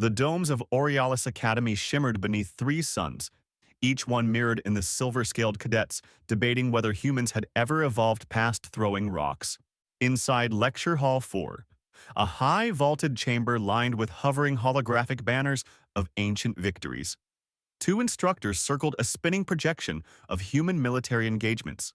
The domes of Aurealis Academy shimmered beneath three suns, each one mirrored in the silver-scaled cadets debating whether humans had ever evolved past throwing rocks. Inside Lecture Hall 4, a high vaulted chamber lined with hovering holographic banners of ancient victories. Two instructors circled a spinning projection of human military engagements.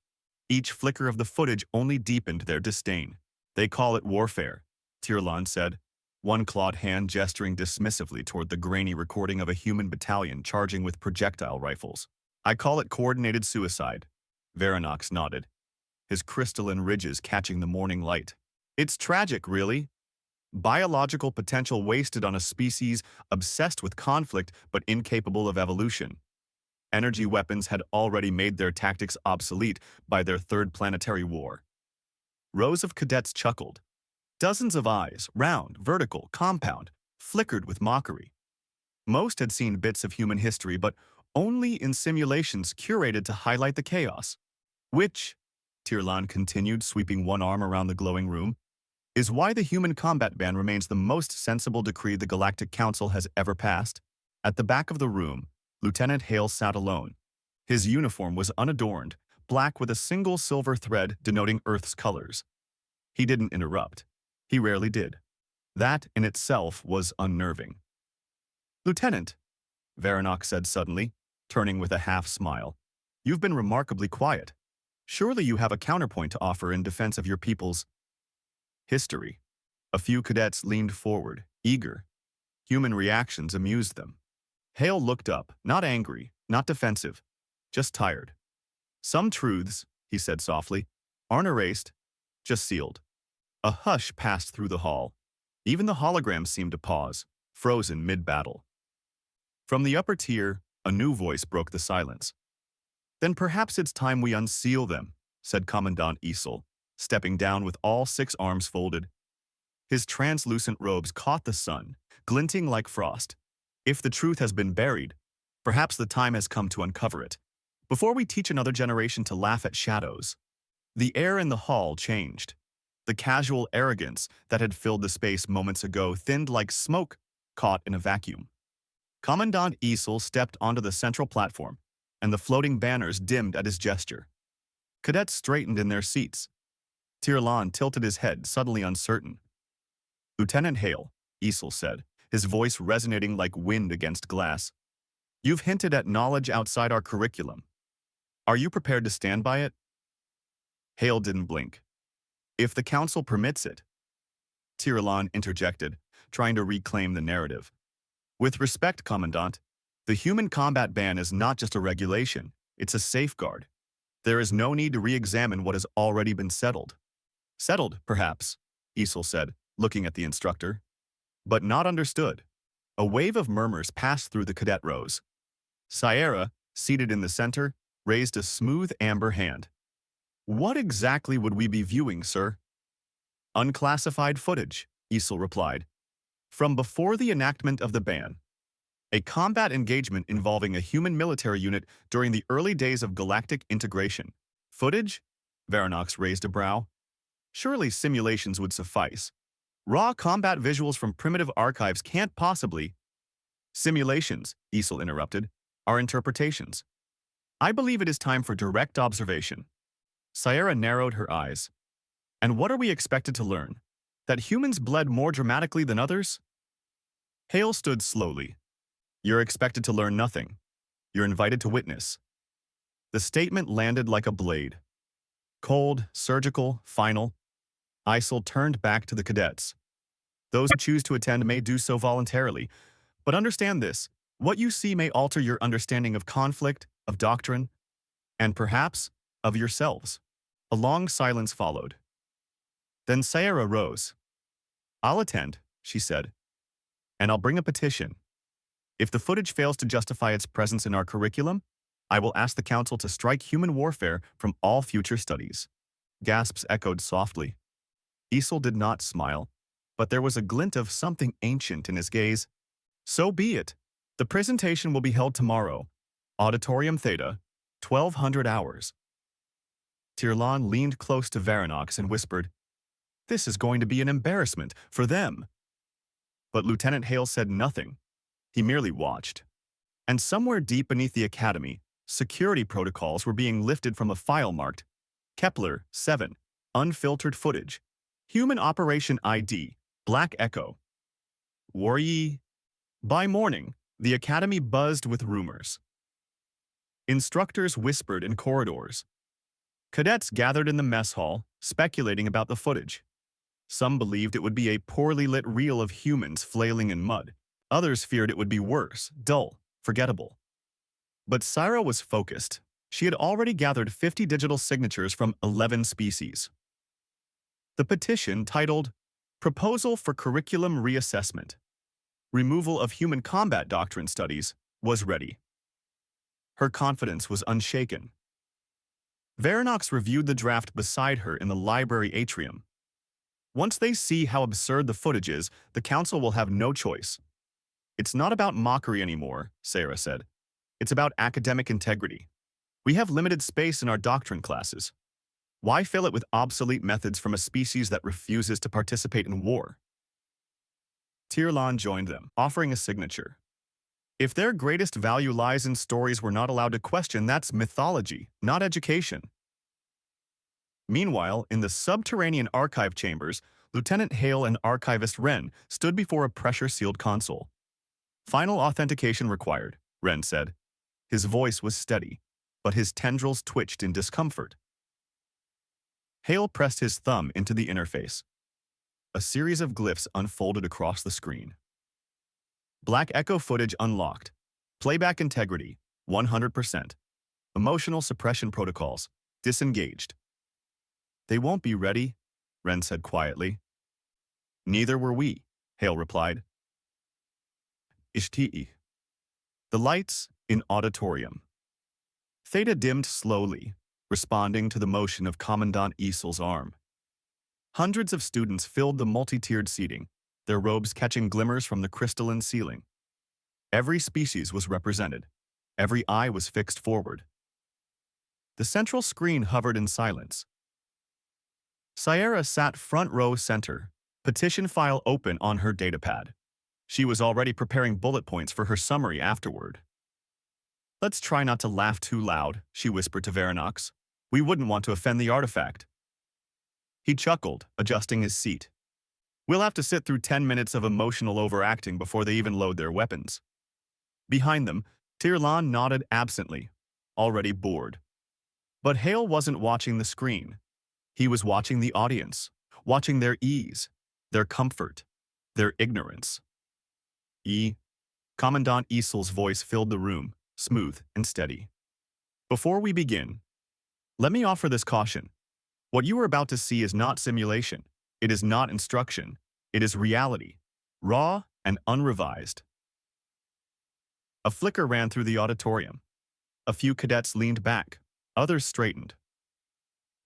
Each flicker of the footage only deepened their disdain. They call it warfare, Tirlan said, one clawed hand gesturing dismissively toward the grainy recording of a human battalion charging with projectile rifles. I call it coordinated suicide. Varanox nodded, his crystalline ridges catching the morning light. It's tragic, really. Biological potential wasted on a species obsessed with conflict but incapable of evolution. Energy weapons had already made their tactics obsolete by their third planetary war. Rows of cadets chuckled. Dozens of eyes, round, vertical, compound, flickered with mockery. Most had seen bits of human history, but only in simulations curated to highlight the chaos. Which, Tirlan continued, sweeping one arm around the glowing room, is why the human combat ban remains the most sensible decree the Galactic Council has ever passed. At the back of the room, Lieutenant Hale sat alone. His uniform was unadorned, black with a single silver thread denoting Earth's colors. He didn't interrupt. He rarely did. That, in itself, was unnerving. "Lieutenant," Varanox said suddenly, turning with a half-smile, "you've been remarkably quiet. Surely you have a counterpoint to offer in defense of your people's history." A few cadets leaned forward, eager. Human reactions amused them. Hale looked up, not angry, not defensive, just tired. "Some truths," he said softly, "aren't erased, just sealed." A hush passed through the hall. Even the holograms seemed to pause, frozen mid-battle. From the upper tier, a new voice broke the silence. "Then perhaps it's time we unseal them," said Commandant Isel, stepping down with all 6 arms folded. His translucent robes caught the sun, glinting like frost. "If the truth has been buried, perhaps the time has come to uncover it, before we teach another generation to laugh at shadows." The air in the hall changed. The casual arrogance that had filled the space moments ago thinned like smoke caught in a vacuum. Commandant Isel stepped onto the central platform, and the floating banners dimmed at his gesture. Cadets straightened in their seats. Tirlan tilted his head, suddenly uncertain. "Lieutenant Hale," Isel said, his voice resonating like wind against glass, "you've hinted at knowledge outside our curriculum. Are you prepared to stand by it?" Hale didn't blink. "If the Council permits it," Tirlan interjected, trying to reclaim the narrative. "With respect, Commandant, the human combat ban is not just a regulation, it's a safeguard. There is no need to re-examine what has already been settled." "Settled, perhaps," Isel said, looking at the instructor. "But not understood." A wave of murmurs passed through the cadet rows. Sierra, seated in the center, raised a smooth amber hand. "What exactly would we be viewing, sir?" "Unclassified footage," Isel replied. "From before the enactment of the ban. A combat engagement involving a human military unit during the early days of galactic integration." "Footage?" Varanox raised a brow. "Surely simulations would suffice. Raw combat visuals from primitive archives can't possibly—" "Simulations," Isel interrupted, "are interpretations. I believe it is time for direct observation." Sierra narrowed her eyes. "And what are we expected to learn? That humans bled more dramatically than others?" Hale stood slowly. "You're expected to learn nothing. You're invited to witness." The statement landed like a blade. Cold, surgical, final. Isel turned back to the cadets. "Those who choose to attend may do so voluntarily. But understand this, what you see may alter your understanding of conflict, of doctrine, and perhaps of yourselves." A long silence followed. Then Sierra rose. "I'll attend," she said, "and I'll bring a petition. If the footage fails to justify its presence in our curriculum, I will ask the Council to strike human warfare from all future studies." Gasps echoed softly. Isel did not smile, but there was a glint of something ancient in his gaze. "So be it. The presentation will be held tomorrow. Auditorium Theta, 1200 hours." Tirlan leaned close to Varanox and whispered, "This is going to be an embarrassment for them." But Lieutenant Hale said nothing. He merely watched. And somewhere deep beneath the academy, security protocols were being lifted from a file marked Kepler 7, unfiltered footage, human operation ID, Black Echo. Worry. By morning, the academy buzzed with rumors. Instructors whispered in corridors. Cadets gathered in the mess hall, speculating about the footage. Some believed it would be a poorly lit reel of humans flailing in mud. Others feared it would be worse, dull, forgettable. But Syra was focused. She had already gathered 50 digital signatures from 11 species. The petition, titled Proposal for Curriculum Reassessment, Removal of Human Combat Doctrine Studies, was ready. Her confidence was unshaken. Verinox reviewed the draft beside her in the library atrium. Once they see how absurd the footage is, the council will have no choice. It's not about mockery anymore, Sarah said. It's about academic integrity. We have limited space in our doctrine classes. Why fill it with obsolete methods from a species that refuses to participate in war? Tirlan joined them, offering a signature. If their greatest value lies in stories we're not allowed to question, that's mythology, not education. Meanwhile, in the subterranean archive chambers, Lieutenant Hale and Archivist Wren stood before a pressure-sealed console. Final authentication required, Wren said. His voice was steady, but his tendrils twitched in discomfort. Hale pressed his thumb into the interface. A series of glyphs unfolded across the screen. Black Echo footage unlocked. Playback integrity, 100%. Emotional suppression protocols, disengaged. They won't be ready, Wren said quietly. Neither were we, Hale replied. Ishti. The lights in auditorium. Theta dimmed slowly, responding to the motion of Commandant Easel's arm. Hundreds of students filled the multi-tiered seating, their robes catching glimmers from the crystalline ceiling. Every species was represented. Every eye was fixed forward. The central screen hovered in silence. Sierra sat front row center, petition file open on her datapad. She was already preparing bullet points for her summary afterward. Let's try not to laugh too loud, she whispered to Verinox. We wouldn't want to offend the artifact. He chuckled, adjusting his seat. We'll have to sit through 10 minutes of emotional overacting before they even load their weapons. Behind them, Tirlan nodded absently, already bored. But Hale wasn't watching the screen. He was watching the audience, watching their ease, their comfort, their ignorance. Commandant Easel's voice filled the room, smooth and steady. Before we begin, let me offer this caution. What you are about to see is not simulation. It is not instruction. It is reality, raw and unrevised. A flicker ran through the auditorium. A few cadets leaned back. Others straightened.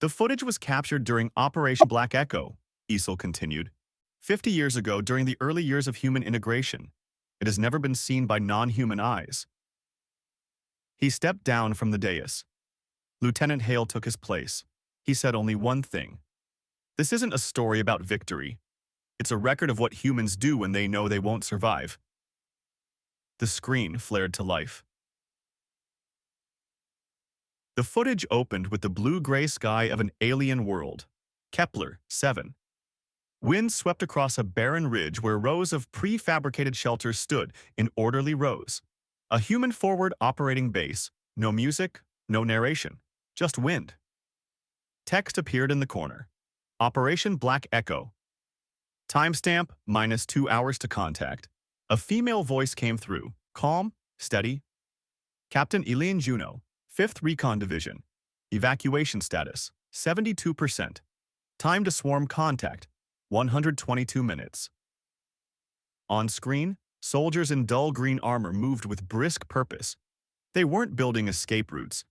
The footage was captured during Operation Black Echo, Easel continued. 50 years ago, during the early years of human integration. It has never been seen by non-human eyes. He stepped down from the dais. Lieutenant Hale took his place. He said only one thing. This isn't a story about victory. It's a record of what humans do when they know they won't survive. The screen flared to life. The footage opened with the blue-gray sky of an alien world, Kepler 7. Wind swept across a barren ridge where rows of prefabricated shelters stood in orderly rows. A human-forward operating base, no music, no narration, just wind. Text appeared in the corner. Operation Black Echo. Timestamp -2 hours to contact. A female voice came through, calm, steady. Captain Elian Juno, 5th Recon Division. Evacuation status, 72%. Time to swarm contact, 122 minutes. On screen, soldiers in dull green armor moved with brisk purpose. They weren't building escape routes.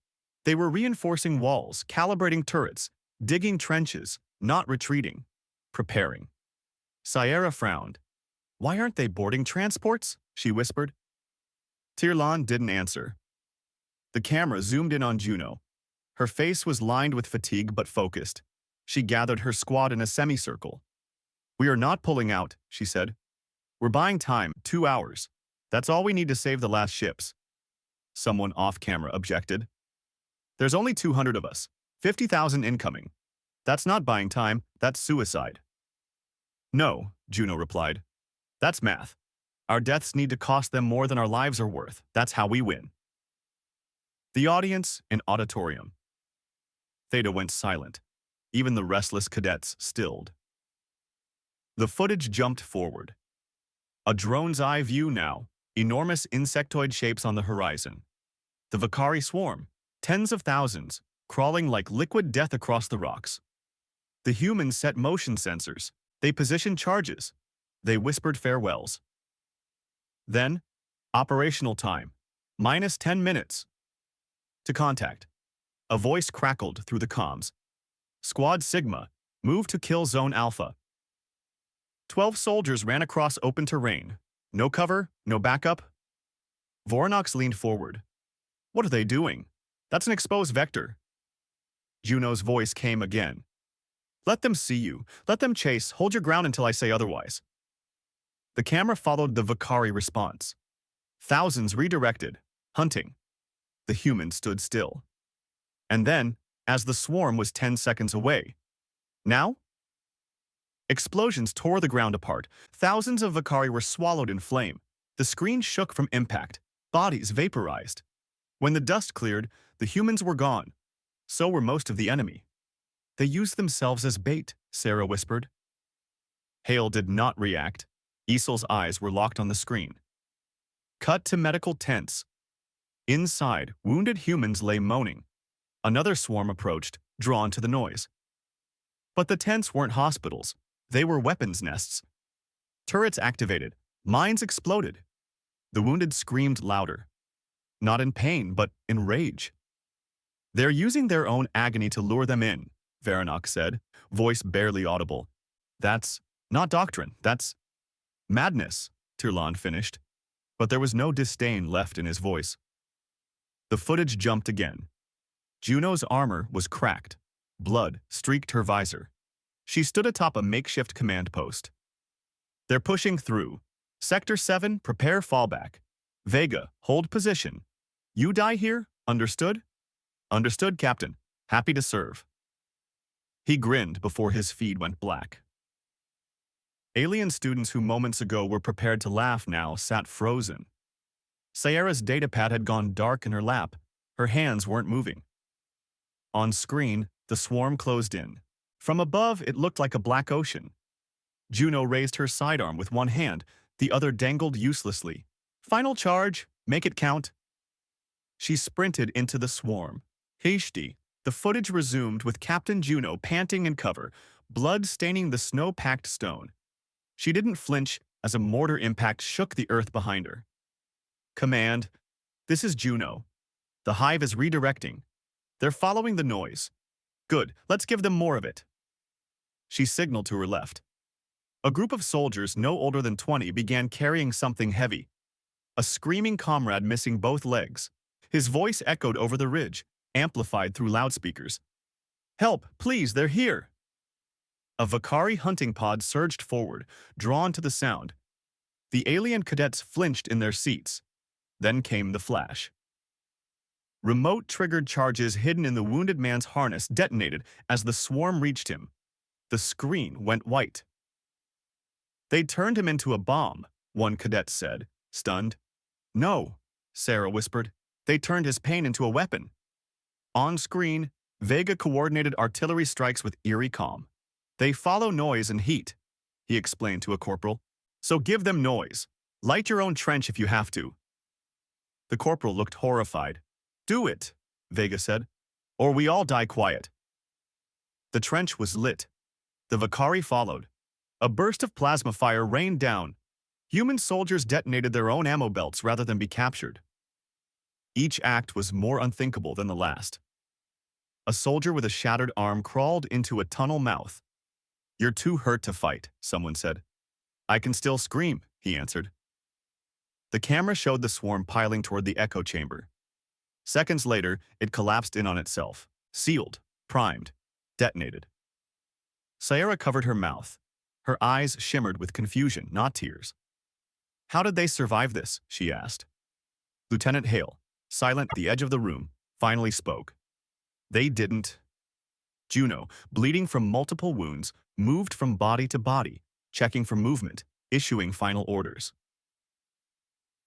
They were reinforcing walls, calibrating turrets, digging trenches, not retreating, preparing. Sierra frowned. Why aren't they boarding transports? She whispered. Tirlan didn't answer. The camera zoomed in on Juno. Her face was lined with fatigue but focused. She gathered her squad in a semicircle. We are not pulling out, she said. We're buying time, 2 hours. That's all we need to save the last ships. Someone off-camera objected. There's only 200 of us. 50,000 incoming. That's not buying time, that's suicide. No, Juno replied. That's math. Our deaths need to cost them more than our lives are worth. That's how we win. The audience in auditorium. Theta went silent. Even the restless cadets stilled. The footage jumped forward. A drone's eye view now, enormous insectoid shapes on the horizon. The Vakari swarm, tens of thousands, crawling like liquid death across the rocks. The humans set motion sensors. They positioned charges. They whispered farewells. Then, operational time, minus 10 minutes. To contact. A voice crackled through the comms. Squad Sigma, move to kill Zone Alpha. 12 soldiers ran across open terrain. No cover, no backup. Voronox leaned forward. What are they doing? That's an exposed vector. Juno's voice came again. Let them see you. Let them chase. Hold your ground until I say otherwise. The camera followed the Vakari response. Thousands redirected, hunting. The humans stood still. And then, as the swarm was 10 seconds away. Now? Explosions tore the ground apart. Thousands of Vakari were swallowed in flame. The screen shook from impact. Bodies vaporized. When the dust cleared, the humans were gone. So were most of the enemy. They used themselves as bait, Sarah whispered. Hale did not react. Esel's eyes were locked on the screen. Cut to medical tents. Inside, wounded humans lay moaning. Another swarm approached, drawn to the noise. But the tents weren't hospitals. They were weapons nests. Turrets activated. Mines exploded. The wounded screamed louder. Not in pain, but in rage. They're using their own agony to lure them in, Voronox said, voice barely audible. That's not doctrine, that's madness, Tirlan finished. But there was no disdain left in his voice. The footage jumped again. Juno's armor was cracked. Blood streaked her visor. She stood atop a makeshift command post. They're pushing through. Sector 7, prepare fallback. Vega, hold position. You die here? Understood? Understood, Captain. Happy to serve. He grinned before his feed went black. Alien students who moments ago were prepared to laugh now sat frozen. Sierra's datapad had gone dark in her lap. Her hands weren't moving. On screen, the swarm closed in. From above, it looked like a black ocean. Juno raised her sidearm with one hand, the other dangled uselessly. Final charge, make it count. She sprinted into the swarm. Hasty, the footage resumed with Captain Juno panting in cover, blood staining the snow-packed stone. She didn't flinch as a mortar impact shook the earth behind her. Command, this is Juno. The hive is redirecting. They're following the noise. Good, let's give them more of it. She signaled to her left. A group of soldiers no older than 20 began carrying something heavy. A screaming comrade missing both legs. His voice echoed over the ridge, amplified through loudspeakers. Help, please, they're here. A Vakari hunting pod surged forward, drawn to the sound. The alien cadets flinched in their seats. Then came the flash. Remote-triggered charges hidden in the wounded man's harness detonated as the swarm reached him. The screen went white. They turned him into a bomb, one cadet said, stunned. No, Sarah whispered. They turned his pain into a weapon. On screen, Vega coordinated artillery strikes with eerie calm. They follow noise and heat, he explained to a corporal. So give them noise. Light your own trench if you have to. The corporal looked horrified. Do it, Vega said, or we all die quiet. The trench was lit. The Vakari followed. A burst of plasma fire rained down. Human soldiers detonated their own ammo belts rather than be captured. Each act was more unthinkable than the last. A soldier with a shattered arm crawled into a tunnel mouth. You're too hurt to fight, someone said. I can still scream, he answered. The camera showed the swarm piling toward the echo chamber. Seconds later, it collapsed in on itself, sealed, primed, detonated. Sierra covered her mouth. Her eyes shimmered with confusion, not tears. How did they survive this? She asked. Lieutenant Hale, silent at the edge of the room, finally spoke. They didn't. Juno, bleeding from multiple wounds, moved from body to body, checking for movement, issuing final orders.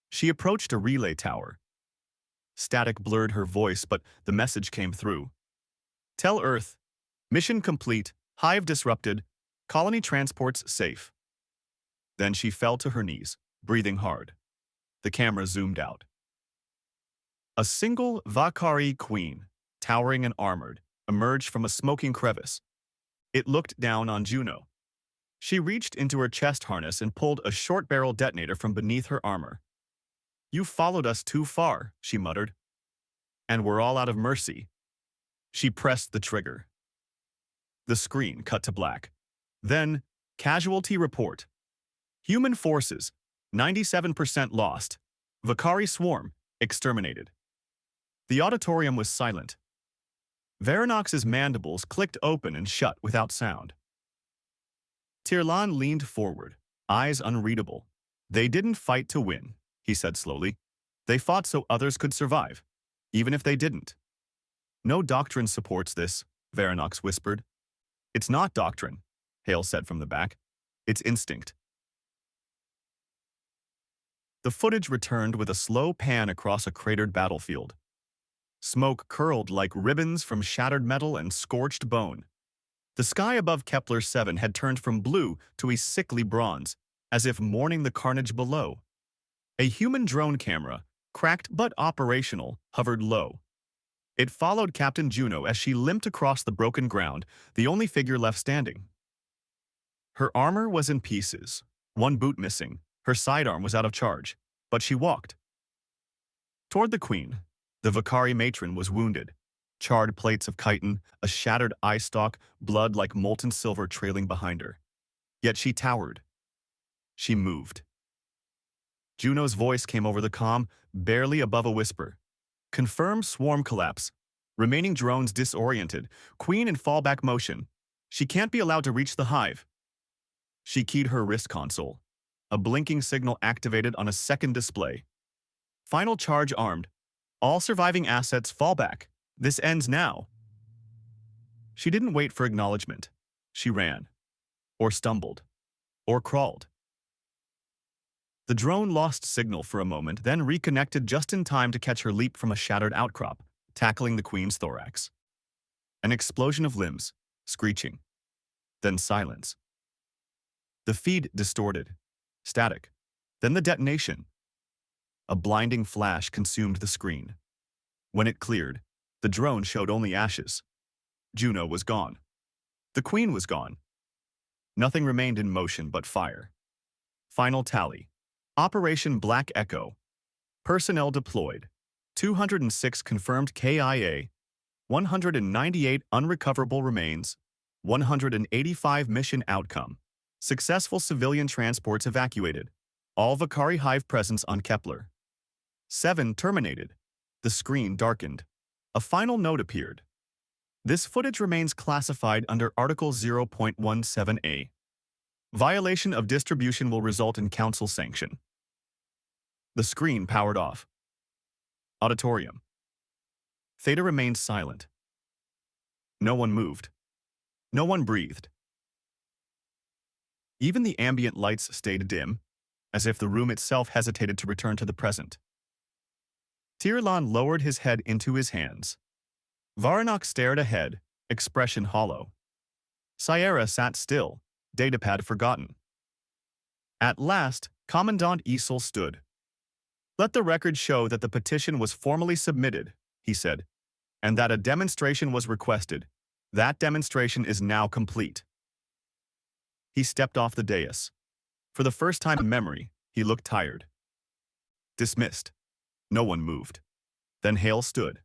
She approached a relay tower. Static blurred her voice, but the message came through. Tell Earth. Mission complete. Hive disrupted. Colony transports safe. Then she fell to her knees, breathing hard. The camera zoomed out. A single Valkyrie queen, towering and armored, emerged from a smoking crevice. It looked down on Juno. She reached into her chest harness and pulled a short-barrel detonator from beneath her armor. You followed us too far, she muttered. And we're all out of mercy. She pressed the trigger. The screen cut to black. Then, casualty report. Human forces, 97% lost. Valkyrie swarm, exterminated. The auditorium was silent. Varanox's mandibles clicked open and shut without sound. Tirlan leaned forward, eyes unreadable. They didn't fight to win, he said slowly. They fought so others could survive, even if they didn't. No doctrine supports this, Varanox whispered. It's not doctrine, Hale said from the back. It's instinct. The footage returned with a slow pan across a cratered battlefield. Smoke curled like ribbons from shattered metal and scorched bone. The sky above Kepler 7 had turned from blue to a sickly bronze, as if mourning the carnage below. A human drone camera, cracked but operational, hovered low. It followed Captain Juno as she limped across the broken ground, the only figure left standing. Her armor was in pieces, one boot missing, her sidearm was out of charge, but she walked. Toward the Queen, the Valkyrie matron was wounded. Charred plates of chitin, a shattered eye stalk, blood like molten silver trailing behind her. Yet she towered. She moved. Juno's voice came over the comm, barely above a whisper. Confirm swarm collapse. Remaining drones disoriented. Queen in fallback motion. She can't be allowed to reach the hive. She keyed her wrist console. A blinking signal activated on a second display. Final charge armed. All surviving assets fall back. This ends now. She didn't wait for acknowledgement. She ran. Or stumbled. Or crawled. The drone lost signal for a moment, then reconnected just in time to catch her leap from a shattered outcrop, tackling the Queen's thorax. An explosion of limbs, screeching. Then silence. The feed distorted. Static. Then the detonation. A blinding flash consumed the screen. When it cleared, the drone showed only ashes. Juno was gone. The Queen was gone. Nothing remained in motion but fire. Final tally. Operation Black Echo. Personnel deployed. 206 confirmed KIA. 198 unrecoverable remains. 185 mission outcome. Successful civilian transports evacuated. All Valkyrie hive presence on Kepler. 7 terminated. The screen darkened. A final note appeared. This footage remains classified under Article 0.17a. Violation of distribution will result in Council sanction. The screen powered off. Auditorium. Theta remained silent. No one moved. No one breathed. Even the ambient lights stayed dim, as if the room itself hesitated to return to the present. Tirlan lowered his head into his hands. Varanox stared ahead, expression hollow. Sierra sat still, datapad forgotten. At last, Commandant Esel stood. Let the record show that the petition was formally submitted, he said, and that a demonstration was requested. That demonstration is now complete. He stepped off the dais. For the first time in memory, he looked tired. Dismissed. No one moved. Then Hale stood.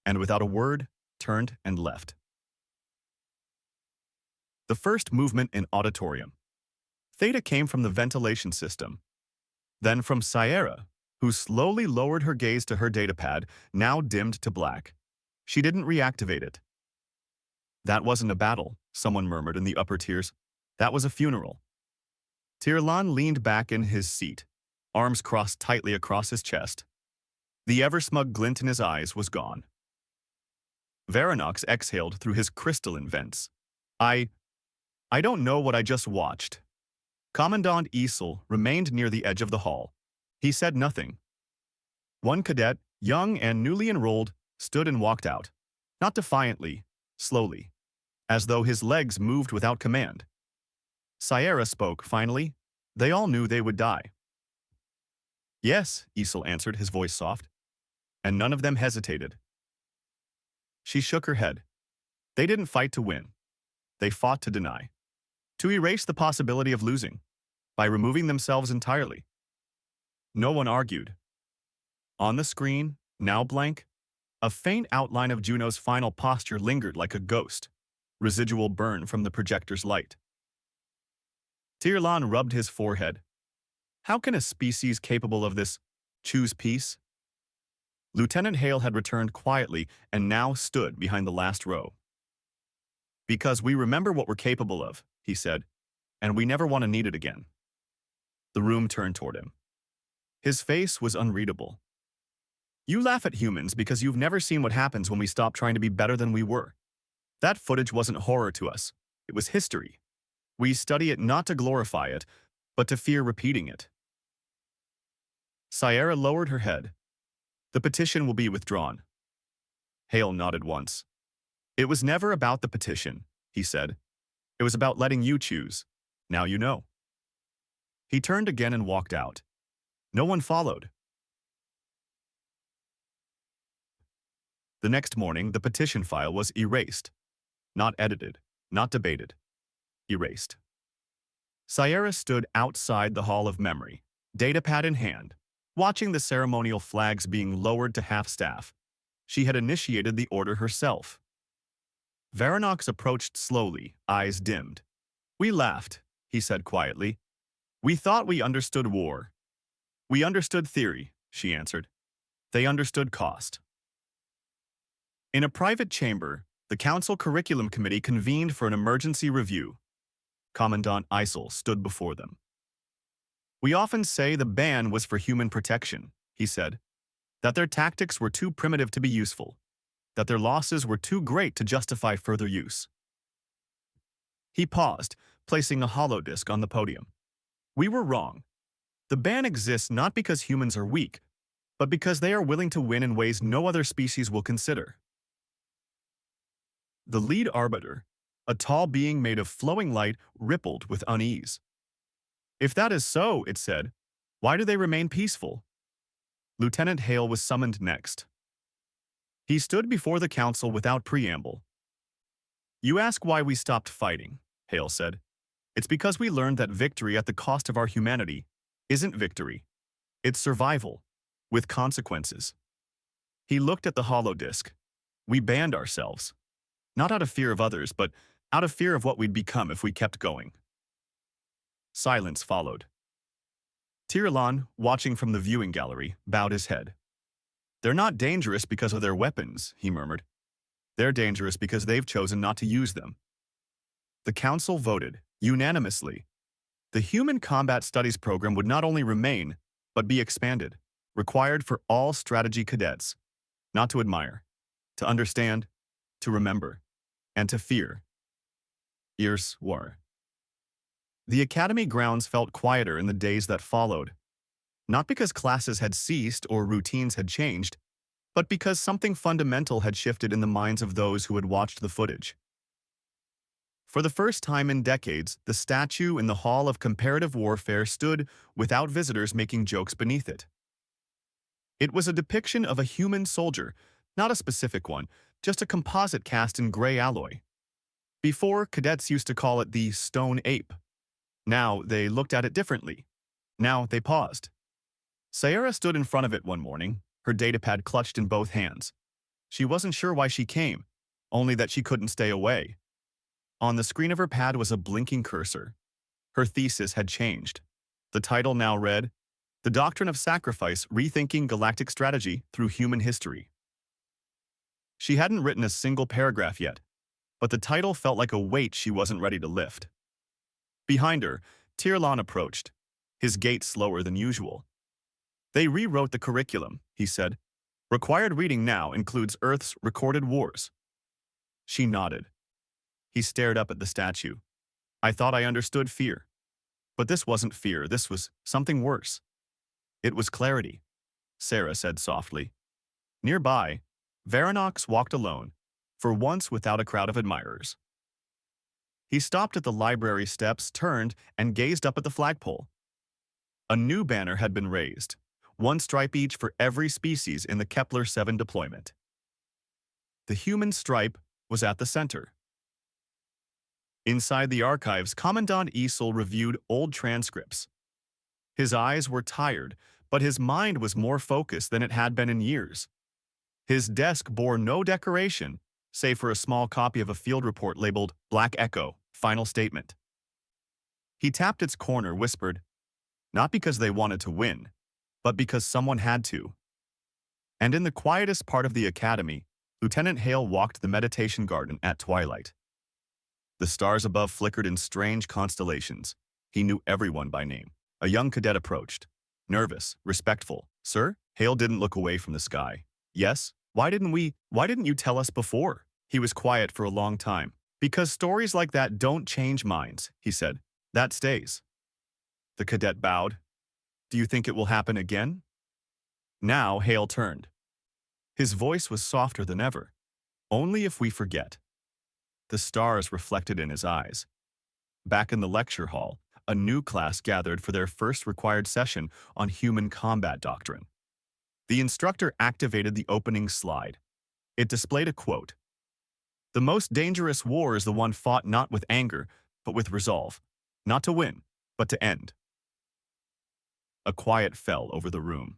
And without a word, turned and left. The first movement in auditorium. Theta came from the ventilation system. Then from Sierra, who slowly lowered her gaze to her datapad, now dimmed to black. She didn't reactivate it. That wasn't a battle, someone murmured in the upper tiers. That was a funeral. Tirlan leaned back in his seat, arms crossed tightly across his chest. The ever-smug glint in his eyes was gone. Varanox exhaled through his crystalline vents. I don't know what I just watched. Commandant Isel remained near the edge of the hall. He said nothing. One cadet, young and newly enrolled, stood and walked out, not defiantly, slowly, as though his legs moved without command. Sierra spoke, finally. They all knew they would die. Yes, Isel answered, his voice soft. And none of them hesitated. She shook her head. They didn't fight to win. They fought to deny. To erase the possibility of losing, by removing themselves entirely. No one argued. On the screen, now blank, a faint outline of Juno's final posture lingered like a ghost, residual burn from the projector's light. Tirlan rubbed his forehead. How can a species capable of this choose peace? Lieutenant Hale had returned quietly and now stood behind the last row. Because we remember what we're capable of, he said, and we never want to need it again. The room turned toward him. His face was unreadable. You laugh at humans because you've never seen what happens when we stop trying to be better than we were. That footage wasn't horror to us. It was history. We study it not to glorify it, but to fear repeating it. Sierra lowered her head. The petition will be withdrawn. Hale nodded once. It was never about the petition, he said. It was about letting you choose. Now you know. He turned again and walked out. No one followed. The next morning, the petition file was erased. Not edited, not debated. Erased. Sierra stood outside the Hall of Memory, datapad in hand, watching the ceremonial flags being lowered to half-staff. She had initiated the order herself. Varanox approached slowly, eyes dimmed. We laughed, he said quietly. We thought we understood war. We understood theory, she answered. They understood cost. In a private chamber, the Council Curriculum Committee convened for an emergency review. Commandant Isel stood before them. We often say the ban was for human protection, he said, that their tactics were too primitive to be useful, that their losses were too great to justify further use. He paused, placing a holodisc on the podium. We were wrong. The ban exists not because humans are weak, but because they are willing to win in ways no other species will consider. The lead arbiter, a tall being made of flowing light, rippled with unease. If that is so, it said, why do they remain peaceful? Lieutenant Hale was summoned next. He stood before the council without preamble. You ask why we stopped fighting, Hale said. It's because we learned that victory at the cost of our humanity isn't victory. It's survival, with consequences. He looked at the holodisc. We banned ourselves. Not out of fear of others, but out of fear of what we'd become if we kept going. Silence followed. Tirlan, watching from the viewing gallery, bowed his head. They're not dangerous because of their weapons, he murmured. They're dangerous because they've chosen not to use them. The council voted, unanimously. The Human Combat Studies program would not only remain, but be expanded, required for all strategy cadets, not to admire, to understand, to remember, and to fear. Ears war. The academy grounds felt quieter in the days that followed, not because classes had ceased or routines had changed, but because something fundamental had shifted in the minds of those who had watched the footage. For the first time in decades, the statue in the Hall of Comparative Warfare stood without visitors making jokes beneath it. It was a depiction of a human soldier, not a specific one, just a composite cast in gray alloy. Before, cadets used to call it the stone ape. Now they looked at it differently. Now they paused. Sierra stood in front of it one morning, her datapad clutched in both hands. She wasn't sure why she came, only that she couldn't stay away. On the screen of her pad was a blinking cursor. Her thesis had changed. The title now read, The Doctrine of Sacrifice, Rethinking Galactic Strategy Through Human History. She hadn't written a single paragraph yet, but the title felt like a weight she wasn't ready to lift. Behind her, Tirlon approached, his gait slower than usual. They rewrote the curriculum, he said. Required reading now includes Earth's recorded wars. She nodded. He stared up at the statue. I thought I understood fear. But this wasn't fear, this was something worse. It was clarity, Sarah said softly. Nearby, Varanox walked alone, for once without a crowd of admirers. He stopped at the library steps, turned, and gazed up at the flagpole. A new banner had been raised, one stripe each for every species in the Kepler-7 deployment. The human stripe was at the center. Inside the archives, Commandant Esel reviewed old transcripts. His eyes were tired, but his mind was more focused than it had been in years. His desk bore no decoration, save for a small copy of a field report labeled Black Echo, Final Statement. He tapped its corner, whispered, not because they wanted to win, but because someone had to. And in the quietest part of the academy, Lieutenant Hale walked the meditation garden at twilight. The stars above flickered in strange constellations. He knew everyone by name. A young cadet approached. Nervous, respectful. Sir? Hale didn't look away from the sky. Yes? Why didn't you tell us before? He was quiet for a long time. Because stories like that don't change minds, he said. That stays. The cadet bowed. Do you think it will happen again? Now Hale turned. His voice was softer than ever. Only if we forget. The stars reflected in his eyes. Back in the lecture hall, a new class gathered for their first required session on human combat doctrine. The instructor activated the opening slide. It displayed a quote. The most dangerous war is the one fought not with anger, but with resolve. Not to win, but to end. A quiet fell over the room.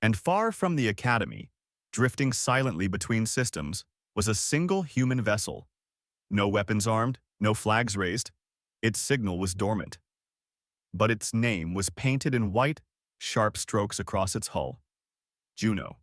And far from the academy, drifting silently between systems, was a single human vessel. No weapons armed, no flags raised. Its signal was dormant. But its name was painted in white, sharp strokes across its hull. Juno.